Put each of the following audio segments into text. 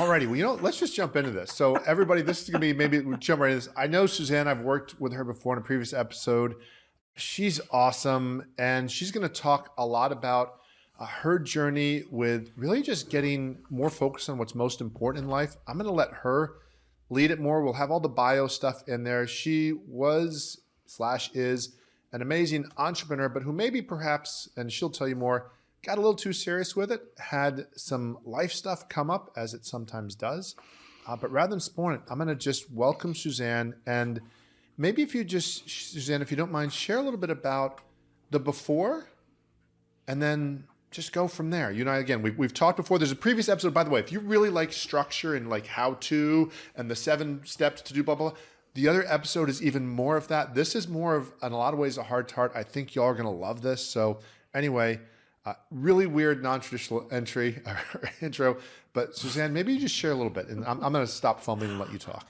Alrighty, well, let's just jump into this. So everybody, this is going to be, maybe we jump right into this. I know Suzanne, I've worked with her before in a previous episode. She's awesome. And she's going to talk a lot about her journey with really just getting more focused on what's most important in life. I'm going to let her lead it more. We'll have all the bio stuff in there. She was/is an amazing entrepreneur, but who maybe perhaps, and she'll tell you more, got a little too serious with it, had some life stuff come up, as it sometimes does. But rather than spoil it, I'm going to just welcome Suzanne. And maybe if you just, Suzanne, if you don't mind, share a little bit about the before and then just go from there. You and I, again, we've talked before. There's a previous episode, by the way, if you really like structure and like how to and the 7 steps to do blah, blah, blah, the other episode is even more of that. This is more of, in a lot of ways, a heart to heart. I think y'all are going to love this. So anyway, really weird, non-traditional intro. But Suzanne, maybe you just share a little bit, and I'm going to stop fumbling and let you talk.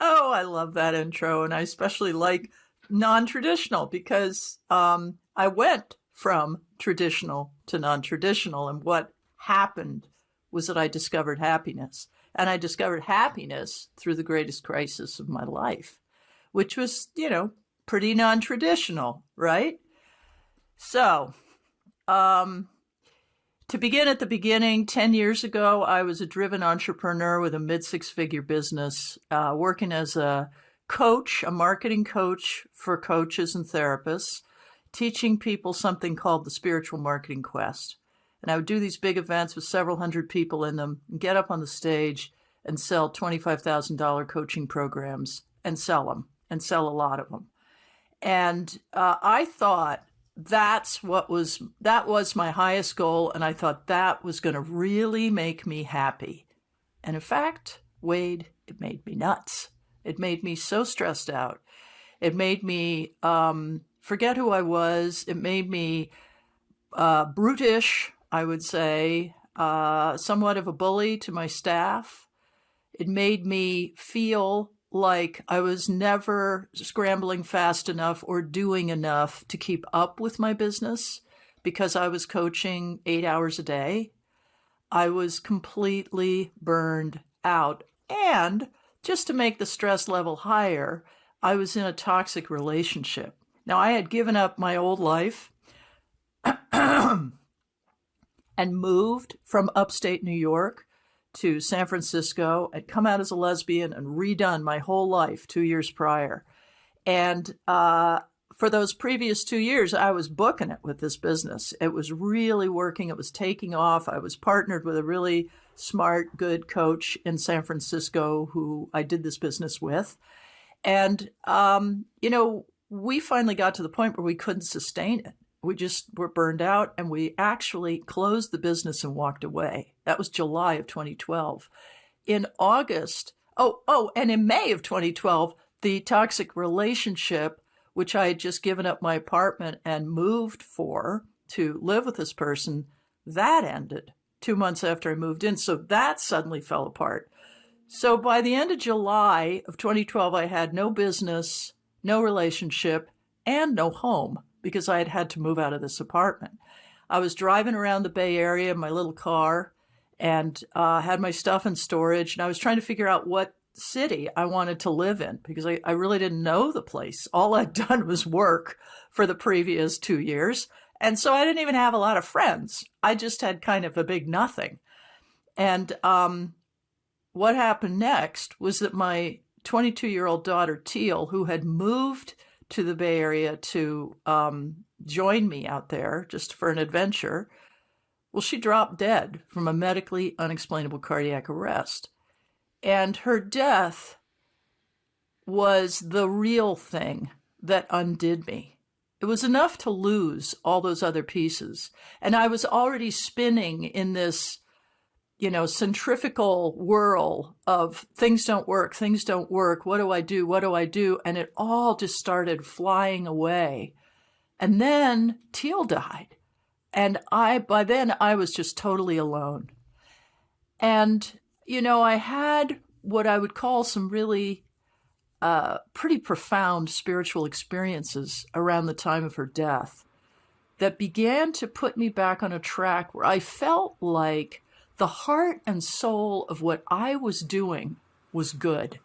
Oh, I love that intro, and I especially like non-traditional because I went from traditional to non-traditional, and what happened was that I discovered happiness. And I discovered happiness through the greatest crisis of my life, which was, pretty non-traditional, right? So, to begin at the beginning, 10 years ago, I was a driven entrepreneur with a mid-6-figure business, working as a coach, a marketing coach for coaches and therapists, teaching people something called the spiritual marketing quest. And I would do these big events with several hundred people in them, and get up on the stage and sell $25,000 coaching programs and sell them, and sell a lot of them. And I thought that was my highest goal, and I thought that was going to really make me happy. And in fact, Wade, it made me nuts. It made me so stressed out. It made me forget who I was. It made me brutish, I would say, somewhat of a bully to my staff. It made me feel like I was never scrambling fast enough or doing enough to keep up with my business because I was coaching 8 hours a day. I was completely burned out. And just to make the stress level higher, I was in a toxic relationship. Now, I had given up my old life and moved from upstate New York to San Francisco. I'd come out as a lesbian and redone my whole life 2 years prior. And for those previous 2 years, I was booking it with this business. It was really working. It was taking off. I was partnered with a really smart, good coach in San Francisco who I did this business with. And, we finally got to the point where we couldn't sustain it. We just were burned out, and we actually closed the business and walked away. That was July of 2012. In August, and in May of 2012, the toxic relationship, which I had just given up my apartment and moved for to live with this person, that ended 2 months after I moved in. So that suddenly fell apart. So by the end of July of 2012, I had no business, no relationship, and no home, because I had had to move out of this apartment. I was driving around the Bay Area in my little car and had my stuff in storage. And I was trying to figure out what city I wanted to live in because I really didn't know the place. All I'd done was work for the previous 2 years. And so I didn't even have a lot of friends. I just had kind of a big nothing. And what happened next was that my 22-year-old daughter, Teal, who had moved to the Bay Area to join me out there just for an adventure, well, she dropped dead from a medically unexplainable cardiac arrest. And her death was the real thing that undid me. It was enough to lose all those other pieces. And I was already spinning in this, centrifugal whirl of things don't work. What do I do? And it all just started flying away. And then Teal died. And by then I was just totally alone. And, I had what I would call some really pretty profound spiritual experiences around the time of her death that began to put me back on a track where I felt like the heart and soul of what I was doing was good.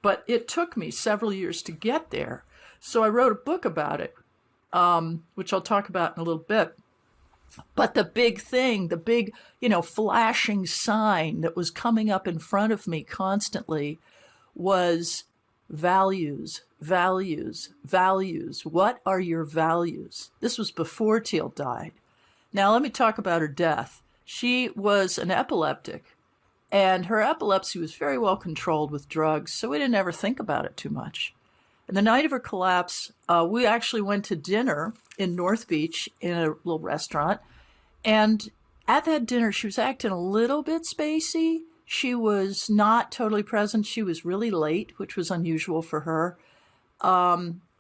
But it took me several years to get there. So I wrote a book about it, which I'll talk about in a little bit. But the big thing, the big, flashing sign that was coming up in front of me constantly was values, values, values. What are your values? This was before Teal died. Now, let me talk about her death. She was an epileptic, and her epilepsy was very well controlled with drugs, so we didn't ever think about it too much. And the night of her collapse, we actually went to dinner in North Beach in a little restaurant. And at that dinner, she was acting a little bit spacey. She was not totally present. She was really late, which was unusual for her.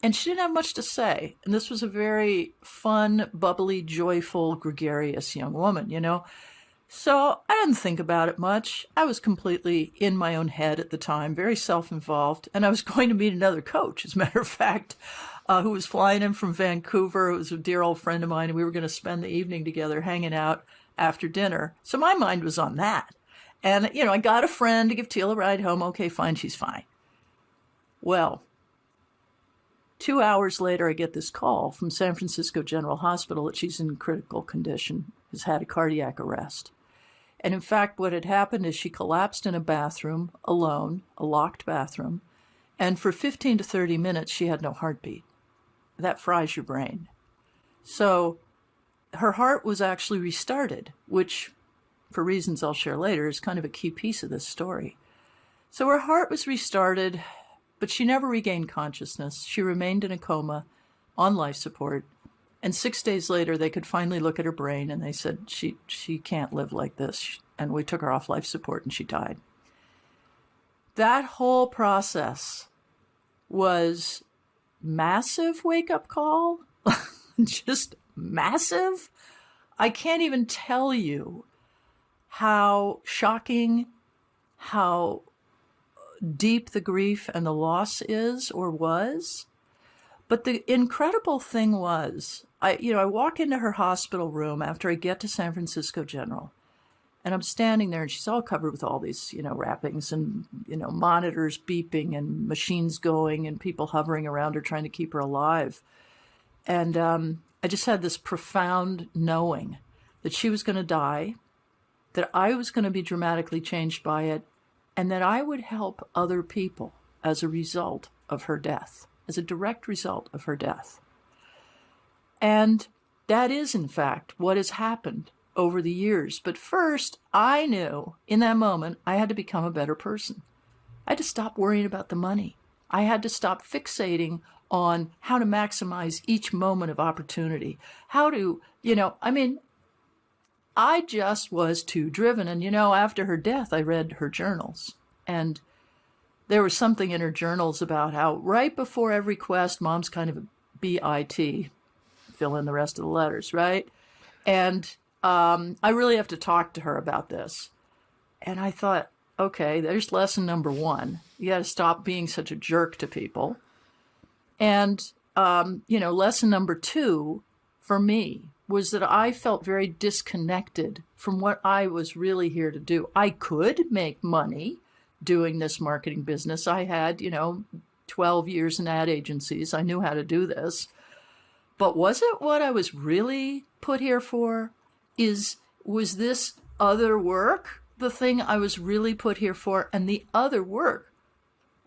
And she didn't have much to say. And this was a very fun, bubbly, joyful, gregarious young woman, So I didn't think about it much. I was completely in my own head at the time, very self-involved. And I was going to meet another coach, as a matter of fact, who was flying in from Vancouver. It was a dear old friend of mine, and we were going to spend the evening together hanging out after dinner. So my mind was on that. And, I got a friend to give Teal a ride home. Okay, fine, she's fine. Well, 2 hours later, I get this call from San Francisco General Hospital that she's in critical condition, has had a cardiac arrest. And in fact, what had happened is she collapsed in a bathroom alone, a locked bathroom, and for 15 to 30 minutes, she had no heartbeat. That fries your brain. So her heart was actually restarted, which, for reasons I'll share later, is kind of a key piece of this story. So her heart was restarted, but she never regained consciousness. She remained in a coma on life support. And 6 days later, they could finally look at her brain, and they said, she can't live like this. And we took her off life support, and she died. That whole process was massive wake-up call, just massive. I can't even tell you how shocking, how deep the grief and the loss is or was. But the incredible thing was, I walk into her hospital room after I get to San Francisco General, and I'm standing there, and she's all covered with all these, wrappings and, monitors beeping and machines going and people hovering around her trying to keep her alive. And I just had this profound knowing that she was going to die, that I was going to be dramatically changed by it, and that I would help other people as a result of her death, as a direct result of her death. And that is, in fact, what has happened over the years. But first, I knew in that moment I had to become a better person. I had to stop worrying about the money. I had to stop fixating on how to maximize each moment of opportunity. How to, I just was too driven. And, after her death, I read her journals. And there was something in her journals about how right before every quest, Mom's kind of a BIT, fill in the rest of the letters, right? And I really have to talk to her about this. And I thought, okay, there's lesson number one. You got to stop being such a jerk to people. And, lesson number two for me was that I felt very disconnected from what I was really here to do. I could make money doing this marketing business. I had, 12 years in ad agencies. I knew how to do this. But was it what I was really put here for? Was this other work the thing I was really put here for? And the other work,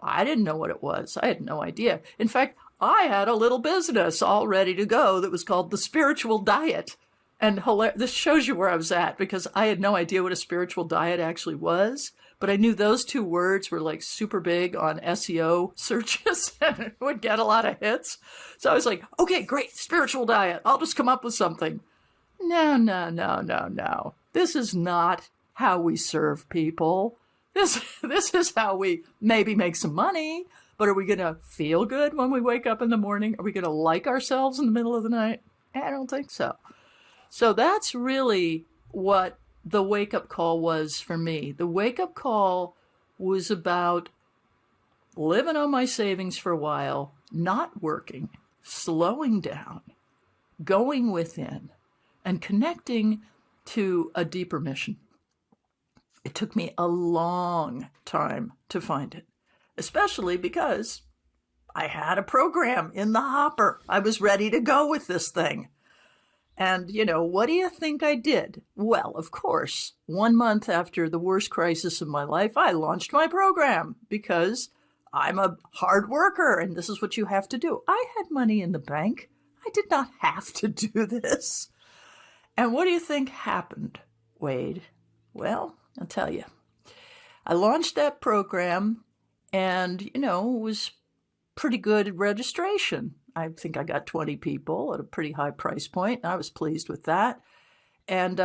I didn't know what it was. I had no idea. In fact, I had a little business all ready to go that was called The Spiritual Diet. And this shows you where I was at, because I had no idea what a spiritual diet actually was. But I knew those two words were like super big on SEO searches and it would get a lot of hits. So I was like, okay, great, spiritual diet. I'll just come up with something. No. This is not how we serve people. This is how we maybe make some money. But are we going to feel good when we wake up in the morning? Are we going to like ourselves in the middle of the night? I don't think so. So that's really what the wake-up call was for me. The wake-up call was about living on my savings for a while, not working, slowing down, going within, and connecting to a deeper mission. It took me a long time to find it, especially because I had a program in the hopper. I was ready to go with this thing. And, what do you think I did? Well, of course, 1 month after the worst crisis of my life, I launched my program because I'm a hard worker and this is what you have to do. I had money in the bank. I did not have to do this. And what do you think happened, Wade? Well, I'll tell you. I launched that program and, it was pretty good registration. I think I got 20 people at a pretty high price point. And I was pleased with that. And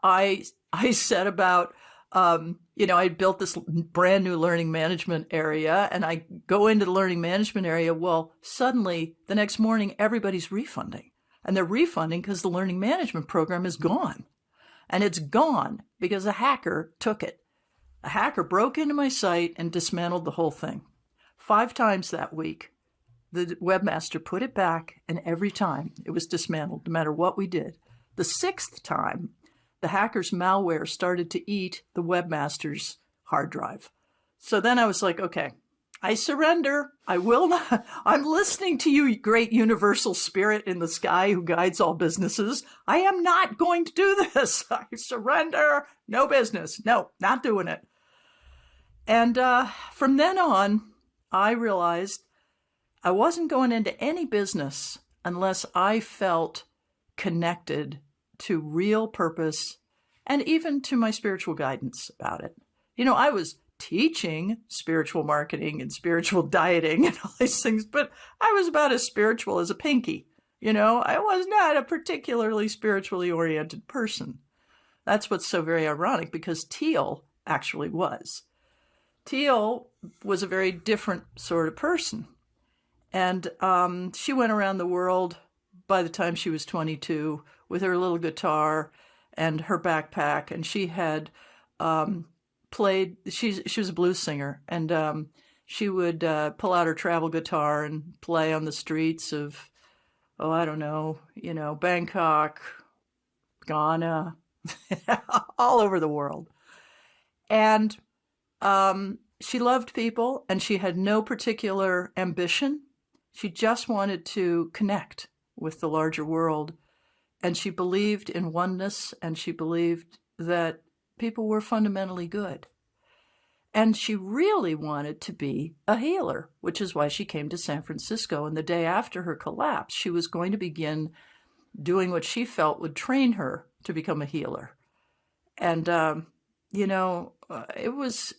I set about, I built this brand new learning management area, and I go into the learning management area. Well, suddenly the next morning, everybody's refunding. And they're refunding because the learning management program is gone. And it's gone because a hacker took it. A hacker broke into my site and dismantled the whole thing. 5 times that week, the webmaster put it back, and every time it was dismantled, no matter what we did. The 6th time, the hacker's malware started to eat the webmaster's hard drive. So then I was like, okay, I surrender. I will not. I'm listening to you, great universal spirit in the sky who guides all businesses. I am not going to do this. I surrender. No business. No, not doing it. And from then on, I realized I wasn't going into any business unless I felt connected to real purpose and even to my spiritual guidance about it. I was teaching spiritual marketing and spiritual dieting and all these things, but I was about as spiritual as a pinky. I was not a particularly spiritually oriented person. That's what's so very ironic, because Teal actually was. Teal was a very different sort of person. And she went around the world by the time she was 22 with her little guitar and her backpack. And she had played, she was a blues singer. And she would pull out her travel guitar and play on the streets of, Bangkok, Ghana, all over the world. And she loved people, and she had no particular ambition. She just wanted to connect with the larger world. And she believed in oneness, and she believed that people were fundamentally good. And she really wanted to be a healer, which is why she came to San Francisco. And the day after her collapse, she was going to begin doing what she felt would train her to become a healer. And, it was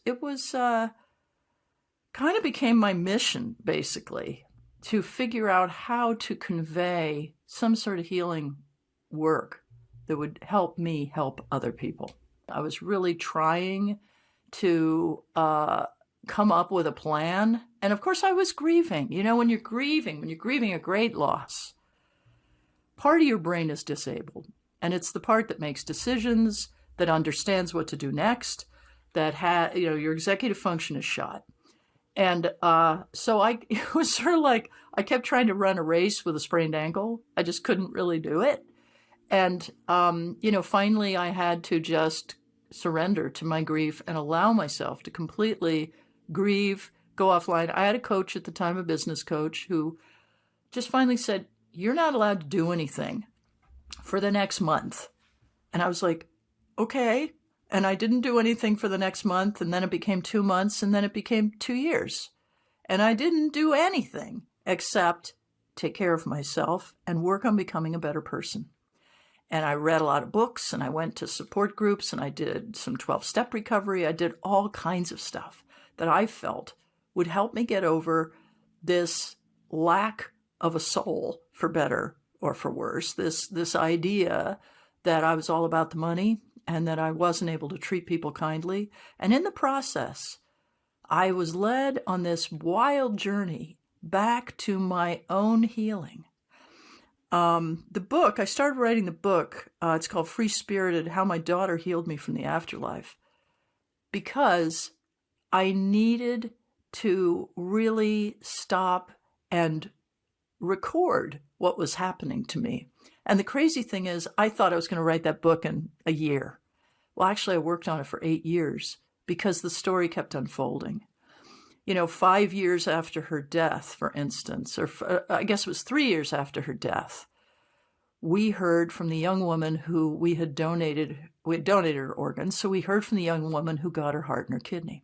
kind of became my mission, basically, to figure out how to convey some sort of healing work that would help me help other people. I was really trying to come up with a plan. And of course I was grieving. When you're grieving a great loss, part of your brain is disabled. And it's the part that makes decisions, that understands what to do next, that your executive function is shot. And so it was sort of like I kept trying to run a race with a sprained ankle. I just couldn't really do it. And, finally I had to just surrender to my grief and allow myself to completely grieve, go offline. I had a coach at the time, a business coach, who just finally said, "You're not allowed to do anything for the next month." And I was like, okay. And I didn't do anything for the next month. And then it became 2 months. And then it became 2 years. And I didn't do anything except take care of myself and work on becoming a better person. And I read a lot of books, and I went to support groups, and I did some 12-step recovery. I did all kinds of stuff that I felt would help me get over this lack of a soul, for better or for worse, this idea that I was all about the money and that I wasn't able to treat people kindly. And in the process, I was led on this wild journey back to my own healing. I started writing the book. It's called Free Spirited, How My Daughter Healed Me from the Afterlife, because I needed to really stop and record what was happening to me. And the crazy thing is, I thought I was going to write that book in a year. Well, actually, I worked on it for 8 years because the story kept unfolding. 5 years after her death, for instance, or I guess it was 3 years after her death, we heard from the young woman who we had donated her organs. So we heard from the young woman who got her heart and her kidney.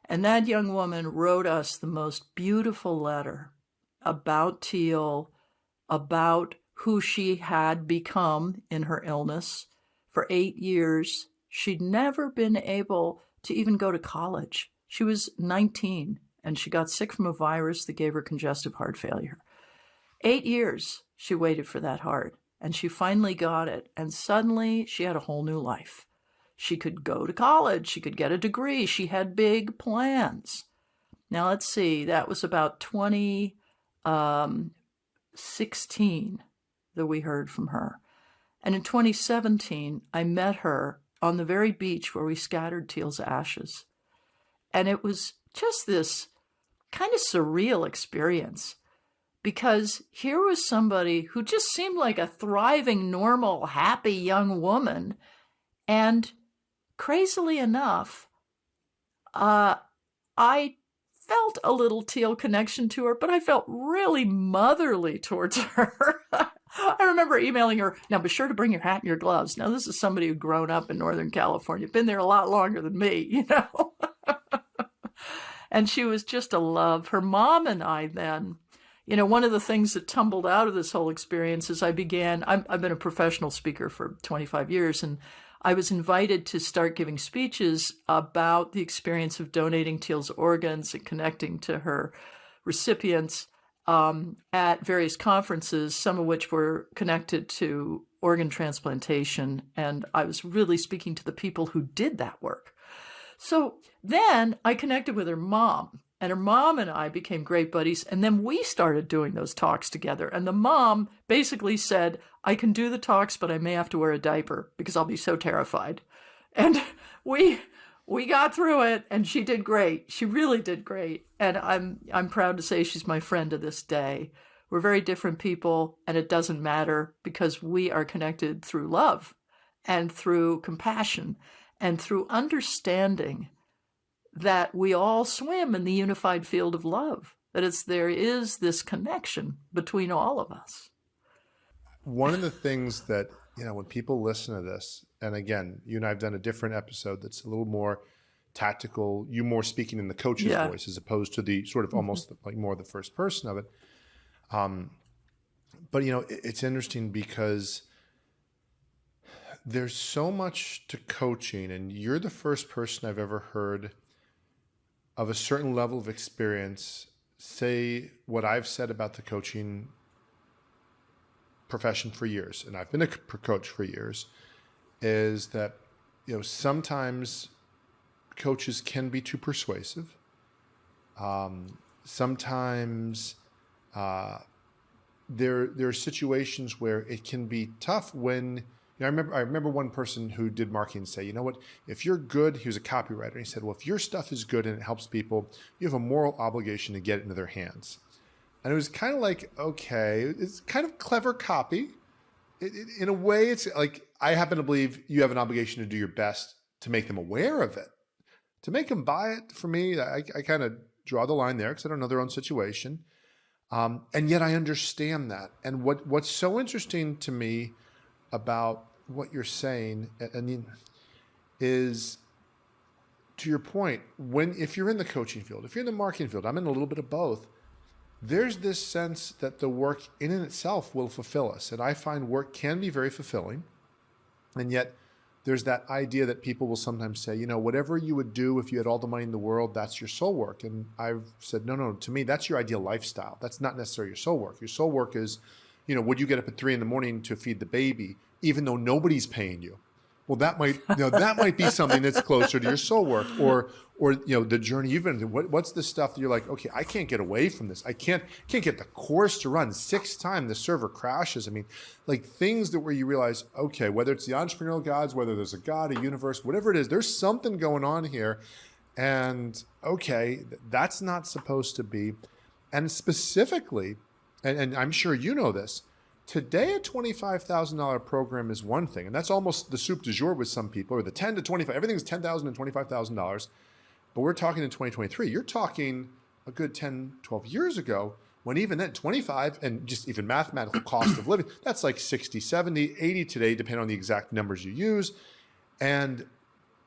And that young woman wrote us the most beautiful letter about Teal, about who she had become in her illness. For 8 years, she'd never been able to even go to college. She was 19 and she got sick from a virus that gave her congestive heart failure. 8 years she waited for that heart, and she finally got it. And suddenly she had a whole new life. She could go to college. She could get a degree. She had big plans. Now, let's see. That was about 2016 that we heard from her. And in 2017, I met her on the very beach where we scattered Teal's ashes. And it was just this kind of surreal experience, because here was somebody who just seemed like a thriving, normal, happy young woman. And crazily enough, I felt a little Teal connection to her, but I felt really motherly towards her. I remember emailing her, now be sure to bring your hat and your gloves. Now, this is somebody who'd grown up in Northern California, been there a lot longer than me, And she was just a love. Her mom and I then, one of the things that tumbled out of this whole experience is I've been a professional speaker for 25 years, and I was invited to start giving speeches about the experience of donating Teal's organs and connecting to her recipients at various conferences, some of which were connected to organ transplantation. And I was really speaking to the people who did that work. So then I connected with her mom, and her mom and I became great buddies. And then we started doing those talks together. And the mom basically said, I can do the talks, but I may have to wear a diaper because I'll be so terrified. And we got through it, and she did great. She really did great. And I'm proud to say she's my friend to this day. We're very different people, and it doesn't matter because we are connected through love and through compassion and through understanding that we all swim in the unified field of love, that there is this connection between all of us. One of the things that, when people listen to this, and again, you and I have done a different episode that's a little more tactical, you more speaking in the coach's voice as opposed to the sort of almost like more the first person of it. But, it's interesting because there's so much to coaching, and you're the first person I've ever heard of a certain level of experience say what I've said about the coaching profession for years, and I've been a coach for years, is that, sometimes coaches can be too persuasive. Sometimes there are situations where it can be tough when, I remember one person who did marketing say, if you're good, he was a copywriter, and he said, well, if your stuff is good and it helps people, you have a moral obligation to get it into their hands. And it was kind of like, okay, it's kind of clever copy. In a way, it's like, I happen to believe you have an obligation to do your best to make them aware of it. To make them buy it, for me, I kind of draw the line there because I don't know their own situation. And yet I understand that. And what's so interesting to me about what you're saying, is, to your point, if you're in the coaching field, if you're in the marketing field, I'm in a little bit of both, there's this sense that the work in and itself will fulfill us. And I find work can be very fulfilling. And yet there's that idea that people will sometimes say, whatever you would do if you had all the money in the world, that's your soul work. And I've said, no, to me, that's your ideal lifestyle. That's not necessarily your soul work. Your soul work is, would you get up at 3 a.m. to feed the baby, even though nobody's paying you? Well, that might be something that's closer to your soul work, or the journey you've been through. What's the stuff that you're like, okay, I can't get away from this. I can't get the course to run 6 times. The server crashes. Like things that where you realize, okay, whether it's the entrepreneurial gods, whether there's a God, a universe, whatever it is, there's something going on here, and okay, that's not supposed to be. And specifically, and I'm sure you know this, Today, a $25,000 program is one thing, and that's almost the soup du jour with some people, or the 10 to 25, everything's $10,000 and $25,000. But we're talking in 2023, you're talking a good 10, 12 years ago, when even then 25 and just even mathematical cost of living, that's like 60, 70, 80 today, depending on the exact numbers you use. And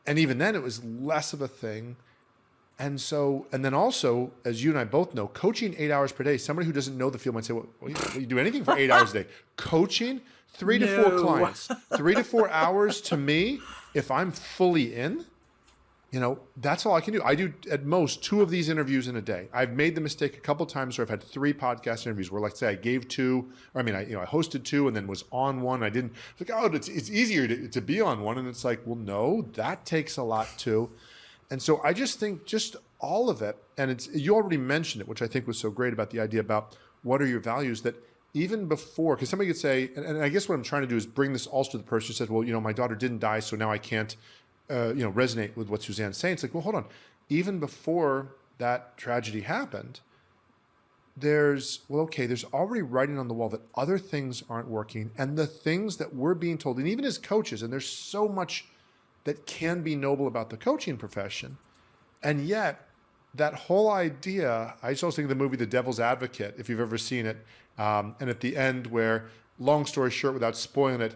even then it was less of a thing. And so, and then also, as you and I both know, coaching 8 hours per day, somebody who doesn't know the field might say, well, you do anything for 8 hours a day. Coaching 3 to 4 clients, 3 to 4 hours to me, if I'm fully in, that's all I can do. I do at most 2 of these interviews in a day. I've made the mistake a couple of times where I've had 3 podcast interviews where, like, say I gave 2, or I hosted 2 and then was on one. I didn't, it's like, it's easier to be on one. And it's like, well, no, that takes a lot too. And so I just think just all of it, and you already mentioned it, which I think was so great about the idea about what are your values, that even before, because somebody could say, and I guess what I'm trying to do is bring this also to the person who says, well, my daughter didn't die, so now I can't, resonate with what Suzanne's saying. It's like, well, hold on. Even before that tragedy happened, there's already writing on the wall that other things aren't working, and the things that we're being told, and even as coaches, and there's so much that can be noble about the coaching profession. And yet that whole idea, I just always think of the movie The Devil's Advocate, if you've ever seen it. And at the end where, long story short, without spoiling it,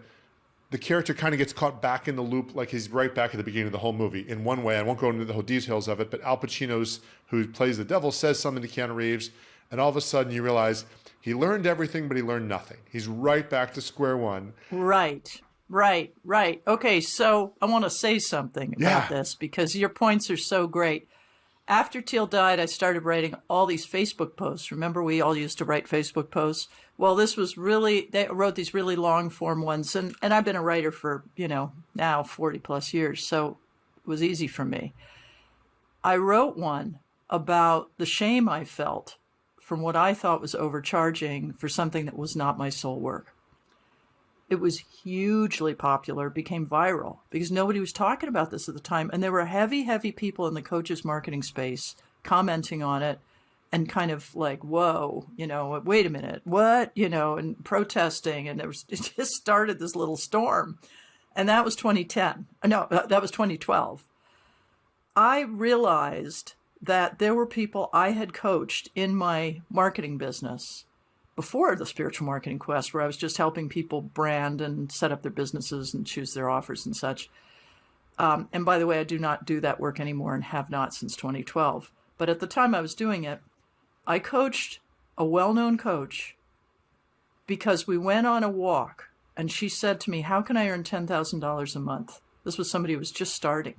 the character kind of gets caught back in the loop, like he's right back at the beginning of the whole movie. In one way, I won't go into the whole details of it, but Al Pacino's, who plays the devil, says something to Keanu Reeves, and all of a sudden you realize he learned everything, but he learned nothing. He's right back to square one. Right. Okay, so I want to say something about this because your points are so great. After Teal died, I started writing all these Facebook posts. Remember, we all used to write Facebook posts? Well, they wrote these really long form ones, and I've been a writer for, now 40 plus years, so it was easy for me. I wrote one about the shame I felt from what I thought was overcharging for something that was not my soul work. It was hugely popular, became viral because nobody was talking about this at the time. And there were heavy people in the coaches marketing space commenting on it and kind of like, whoa, wait a minute, what, and protesting. And it just started this little storm. And that was 2010. No, that was 2012. I realized that there were people I had coached in my marketing business before the Spiritual Marketing Quest, where I was just helping people brand and set up their businesses and choose their offers and such. And by the way, I do not do that work anymore and have not since 2012. But at the time I was doing it, I coached a well-known coach because we went on a walk and she said to me, how can I earn $10,000 a month? This was somebody who was just starting.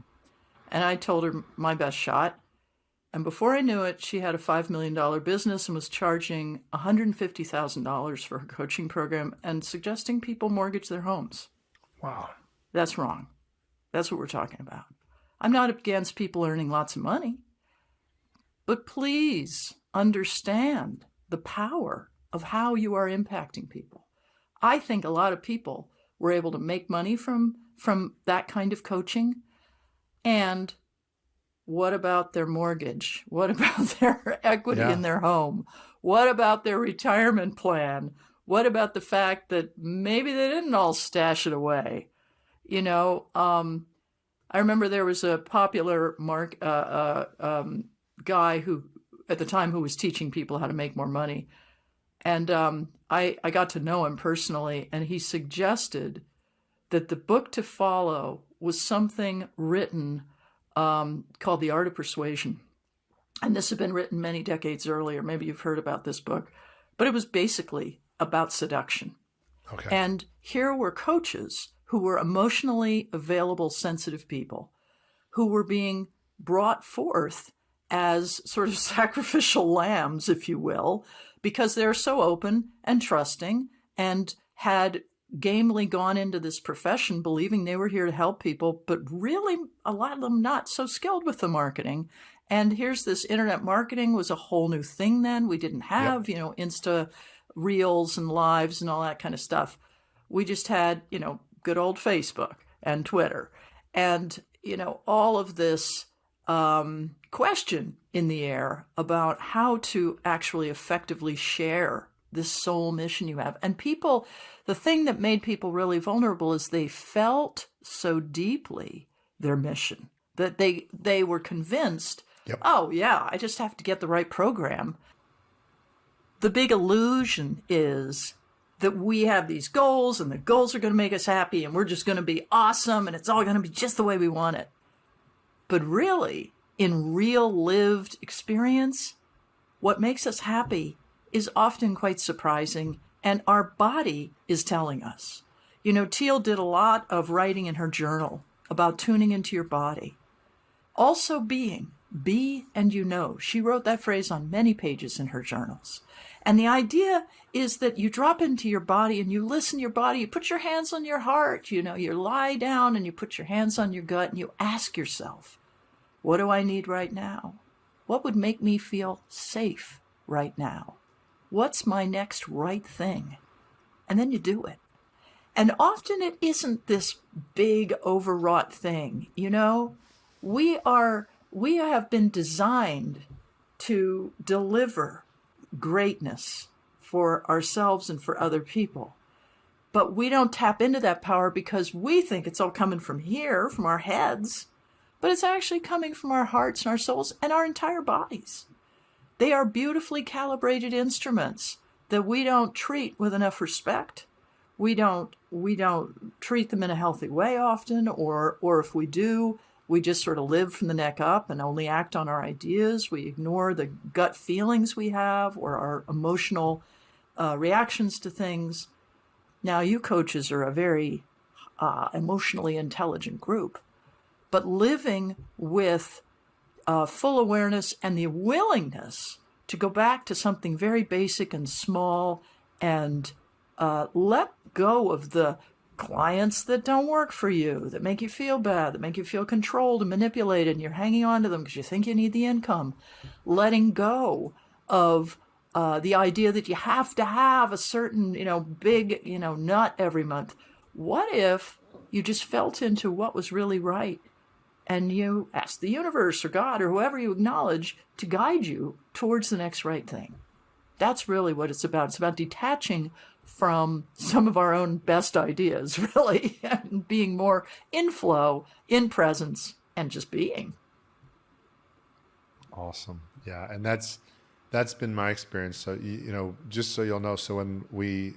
And I told her my best shot. And before I knew it, she had a $5 million business and was charging $150,000 for her coaching program and suggesting people mortgage their homes. Wow. That's wrong. That's what we're talking about. I'm not against people earning lots of money, but please understand the power of how you are impacting people. I think a lot of people were able to make money from that kind of coaching. And what about their mortgage? What about their equity in their home? What about their retirement plan? What about the fact that maybe they didn't all stash it away? I remember there was a popular guy who, at the time, who was teaching people how to make more money. And I got to know him personally, and he suggested that the book to follow was something written called The Art of Persuasion. And this had been written many decades earlier. Maybe you've heard about this book. But it was basically about seduction. Okay. And here were coaches who were emotionally available, sensitive people who were being brought forth as sort of sacrificial lambs, if you will, because they're so open and trusting and had gamely gone into this profession believing they were here to help people, but really a lot of them not so skilled with the marketing. And here's this internet marketing was a whole new thing then. We didn't have, Insta reels and lives and all that kind of stuff. We just had, good old Facebook and Twitter and, all of this question in the air about how to actually effectively share this soul mission you have. And people, the thing that made people really vulnerable is they felt so deeply their mission that they were convinced, Yep. oh yeah, I just have to get the right program. The big illusion is that we have these goals and the goals are going to make us happy and we're just going to be awesome and it's all going to be just the way we want it. But really, in real lived experience, what makes us happy is often quite surprising, and our body is telling us. You know, Teal did a lot of writing in her journal about tuning into your body. Also being, be and you know. She wrote that phrase on many pages in her journals. And the idea is that you drop into your body and you listen to your body, you put your hands on your heart, you know, you lie down and you put your hands on your gut and you ask yourself, what do I need right now? What would make me feel safe right now? What's my next right thing? And then you do it. And often it isn't this big overwrought thing. You know, we have been designed to deliver greatness for ourselves and for other people. But we don't tap into that power because we think it's all coming from here, from our heads. But it's actually coming from our hearts and our souls and our entire bodies. They are beautifully calibrated instruments that we don't treat with enough respect. We don't treat them in a healthy way often, or if we do, we just sort of live from the neck up and only act on our ideas. We ignore the gut feelings we have or our emotional reactions to things. Now, you coaches are a very emotionally intelligent group, but living with full awareness and the willingness to go back to something very basic and small and let go of the clients that don't work for you, that make you feel bad, that make you feel controlled and manipulated, and you're hanging on to them because you think you need the income. Letting go of the idea that you have to have a certain, big, nut every month. What if you just felt into what was really right? And you ask the universe or God or whoever you acknowledge to guide you towards the next right thing. That's really what it's about. It's about detaching from some of our own best ideas, really, and being more in flow, in presence, and just being. Awesome. Yeah. And that's been my experience. So, just so you'll know, so when we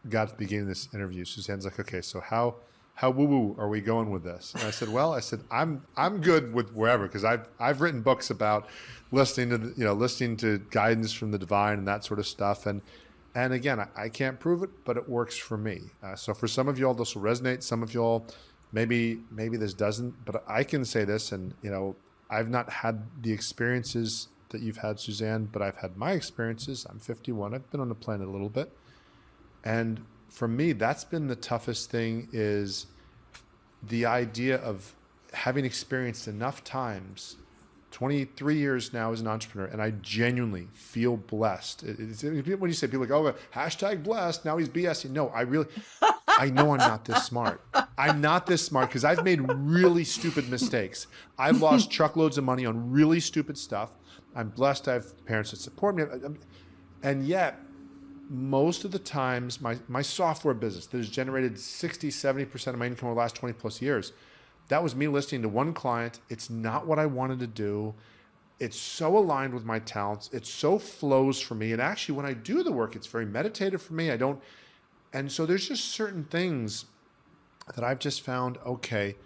got to the beginning of this interview, Suzanne's like, okay, so how woo-woo are we going with this? And I said, I'm good with wherever, because I've written books about listening to guidance from the divine and that sort of stuff. And again, I can't prove it, but it works for me. So for some of y'all, this will resonate. Some of y'all, maybe this doesn't, but I can say this, and I've not had the experiences that you've had, Suzanne, but I've had my experiences. I'm 51. I've been on the planet a little bit. And for me, that's been the toughest thing, is the idea of having experienced enough times, 23 years now as an entrepreneur, and I genuinely feel blessed. When you say, people are like, oh, hashtag blessed, now he's BSing. No, I know I'm not this smart. I'm not this smart because I've made really stupid mistakes. I've lost truckloads of money on really stupid stuff. I'm blessed I have parents that support me. And yet, most of the times, my software business that has generated 60, 70% of my income over the last 20 plus years, that was me listening to one client. It's not what I wanted to do. It's so aligned with my talents. It so flows for me. And actually, when I do the work, it's very meditative for me. And so there's just certain things that I've just found, okay,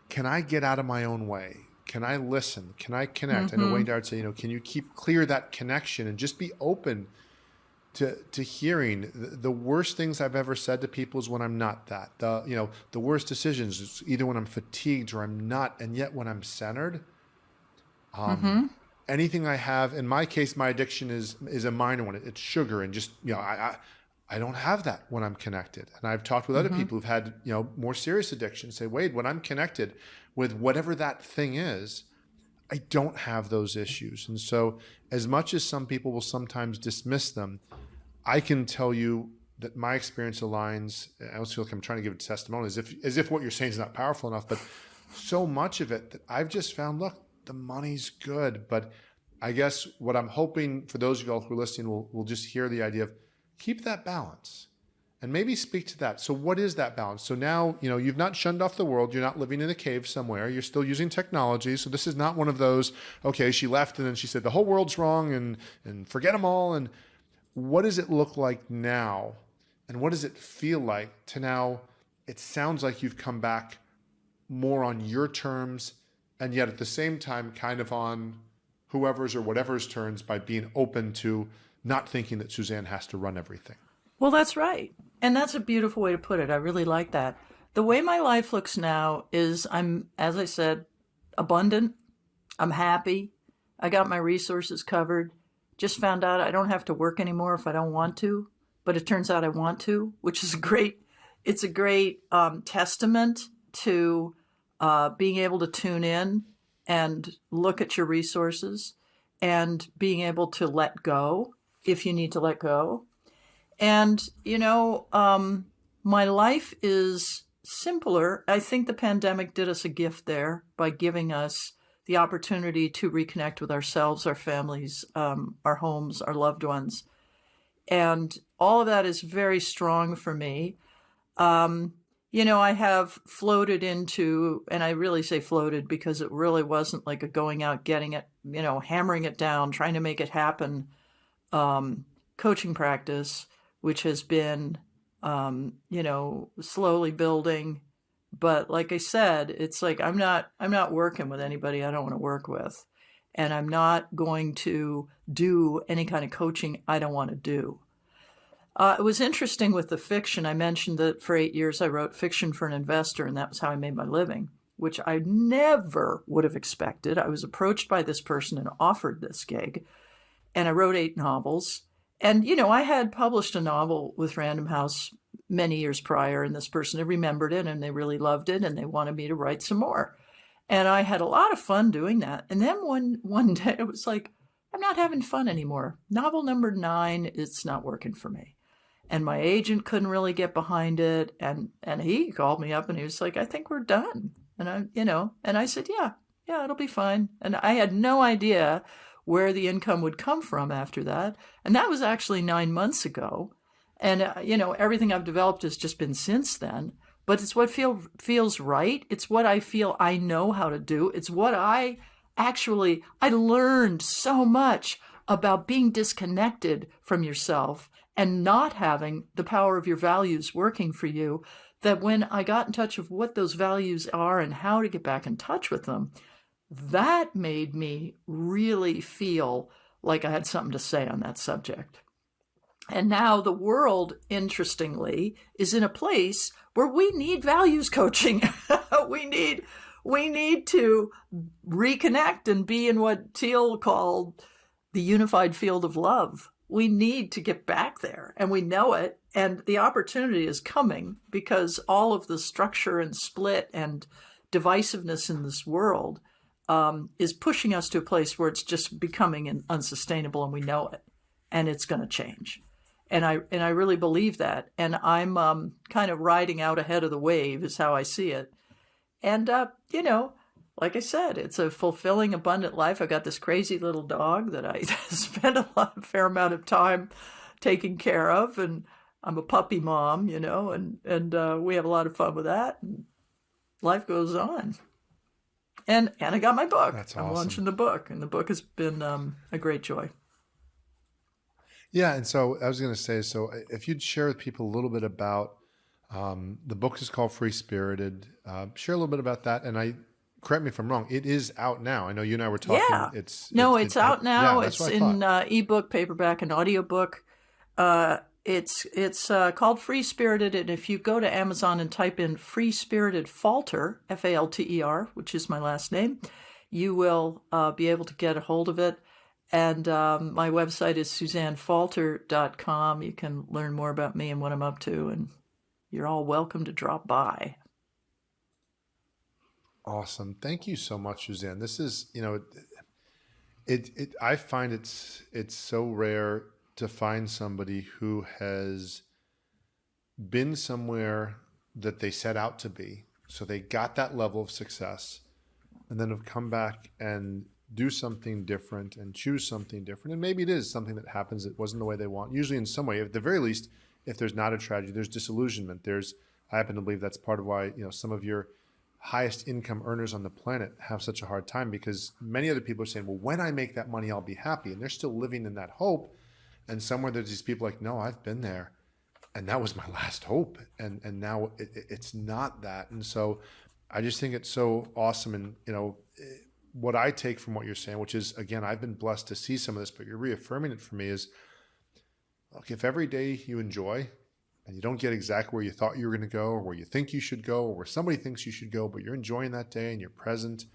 can I get out of my own way? Can I listen? Can I connect? Mm-hmm. I know Wayne Dyer would say, can you keep clear that connection and just be open to hearing. The worst things I've ever said to people is when I'm not that. The worst decisions is either when I'm fatigued or I'm not. And yet when I'm centered, anything I have, in my case, my addiction is a minor one. It's sugar, and just, I don't have that when I'm connected. And I've talked with other people who've had, more serious addictions say, Wade, when I'm connected with whatever that thing is, I don't have those issues. And so as much as some people will sometimes dismiss them, I can tell you that my experience aligns. I almost feel like I'm trying to give a testimony as if what you're saying is not powerful enough, but so much of it that I've just found, look, the money's good. But I guess what I'm hoping for those of y'all who are listening will just hear the idea of, keep that balance and maybe speak to that. So what is that balance? So now, you've not shunned off the world. You're not living in a cave somewhere. You're still using technology. So this is not one of those, okay, she left and then she said the whole world's wrong and forget them all. And what does it look like now? And what does it feel like to now, it sounds like you've come back more on your terms, and yet at the same time, kind of on whoever's or whatever's turns, by being open to not thinking that Suzanne has to run everything. Well, that's right. And that's a beautiful way to put it. I really like that. The way my life looks now is I'm, as I said, abundant. I'm happy. I got my resources covered. Just found out I don't have to work anymore if I don't want to, but it turns out I want to, which is it's a great testament to being able to tune in and look at your resources and being able to let go if you need to let go. And, my life is simpler. I think the pandemic did us a gift there by giving us the opportunity to reconnect with ourselves, our families, our homes, our loved ones. And all of that is very strong for me. I have floated into, and I really say floated because it really wasn't like a going out, getting it, hammering it down, trying to make it happen, coaching practice, which has been, slowly building. But like I said, it's like I'm not working with anybody I don't want to work with. And I'm not going to do any kind of coaching I don't want to do. It was interesting with the fiction. I mentioned that for 8 years I wrote fiction for an investor, and that was how I made my living, which I never would have expected. I was approached by this person and offered this gig, and I wrote 8 novels. And, I had published a novel with Random House many years prior, and this person had remembered it, and they really loved it, and they wanted me to write some more. And I had a lot of fun doing that. And then one day it was like, I'm not having fun anymore. Novel number 9, it's not working for me. And my agent couldn't really get behind it. And he called me up and he was like, I think we're done. And I said, yeah, it'll be fine. And I had no idea where the income would come from after that. And that was actually 9 months ago. And, everything I've developed has just been since then. But it's what feels right. It's what I feel I know how to do. It's what I learned so much about being disconnected from yourself and not having the power of your values working for you, that when I got in touch with what those values are and how to get back in touch with them, that made me really feel like I had something to say on that subject. And now the world, interestingly, is in a place where we need values coaching. we need to reconnect and be in what Teal called the unified field of love. We need to get back there, and we know it. And the opportunity is coming because all of the structure and split and divisiveness in this world is pushing us to a place where it's just becoming unsustainable, and we know it, and it's going to change. And I really believe that. And I'm kind of riding out ahead of the wave is how I see it. And, like I said, it's a fulfilling, abundant life. I got this crazy little dog that I spend a fair amount of time taking care of. And I'm a puppy mom, and we have a lot of fun with that. And life goes on. And I got my book. That's awesome. I'm launching the book, and the book has been a great joy. Yeah, and so I was going to say, so if you'd share with people a little bit about, the book is called Free Spirited. Share a little bit about that, and correct me if I'm wrong, it is out now. I know you and I were talking. Yeah. It's out now. Yeah, it's in ebook, paperback, and audiobook. It's called Free Spirited, and if you go to Amazon and type in Free Spirited Falter, Falter, which is my last name, you will be able to get a hold of it. And my website is SuzanneFalter.com. You can learn more about me and what I'm up to, and you're all welcome to drop by. Awesome. Thank you so much, Suzanne. This is, I find it's so rare to find somebody who has been somewhere that they set out to be. So they got that level of success and then have come back and do something different and choose something different. And maybe it is something that happens that wasn't the way they want. Usually in some way, at the very least, if there's not a tragedy, there's disillusionment. I happen to believe that's part of why, some of your highest income earners on the planet have such a hard time, because many other people are saying, well, when I make that money, I'll be happy. And they're still living in that hope. And somewhere there's these people like, no, I've been there. And that was my last hope. And now it's not that. And so I just think it's so awesome. And, what I take from what you're saying, which is, again, I've been blessed to see some of this, but you're reaffirming it for me, is, look, if every day you enjoy and you don't get exactly where you thought you were going to go, or where you think you should go, or where somebody thinks you should go, but you're enjoying that day and you're present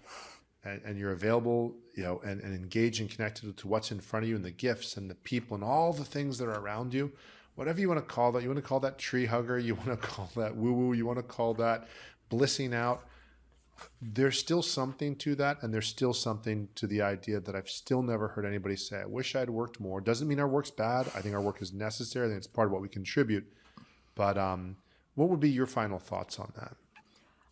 and you're available, and engaged and connected to what's in front of you and the gifts and the people and all the things that are around you, whatever you want to call that. You want to call that tree hugger, you want to call that woo-woo, you want to call that blissing out. There's still something to that, and there's still something to the idea that I've still never heard anybody say, I wish I'd worked more. Doesn't mean our work's bad. I think our work is necessary. I think it's part of what we contribute. But what would be your final thoughts on that?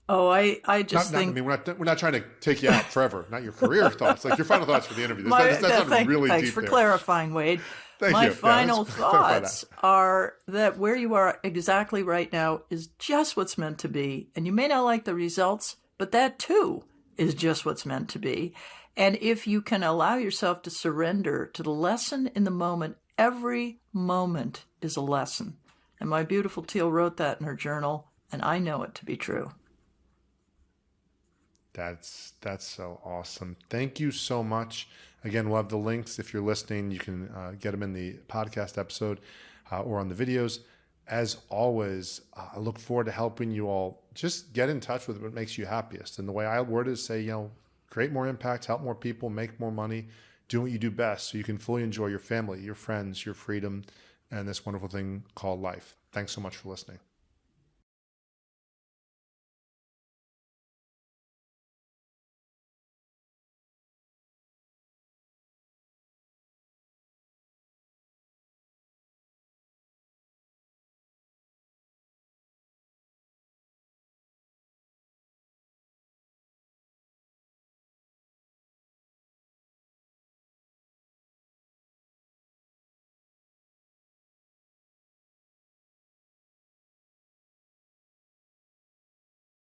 Oh, I just think... I mean, we're not trying to take you out forever. Not your career thoughts. Like your final thoughts for the interview. That's really thanks deep for there. clarifying, Wade. My final thoughts are that where you are exactly right now is just what's meant to be. And you may not like the results, but that too is just what's meant to be. And if you can allow yourself to surrender to the lesson in the moment, every moment is a lesson. And my beautiful Teal wrote that in her journal, and I know it to be true. That's so awesome. Thank you so much. Again, we'll have the links. If you're listening, you can get them in the podcast episode or on the videos. As always, I look forward to helping you all just get in touch with what makes you happiest. And the way I word it is say, create more impact, help more people, make more money, do what you do best so you can fully enjoy your family, your friends, your freedom, and this wonderful thing called life. Thanks so much for listening.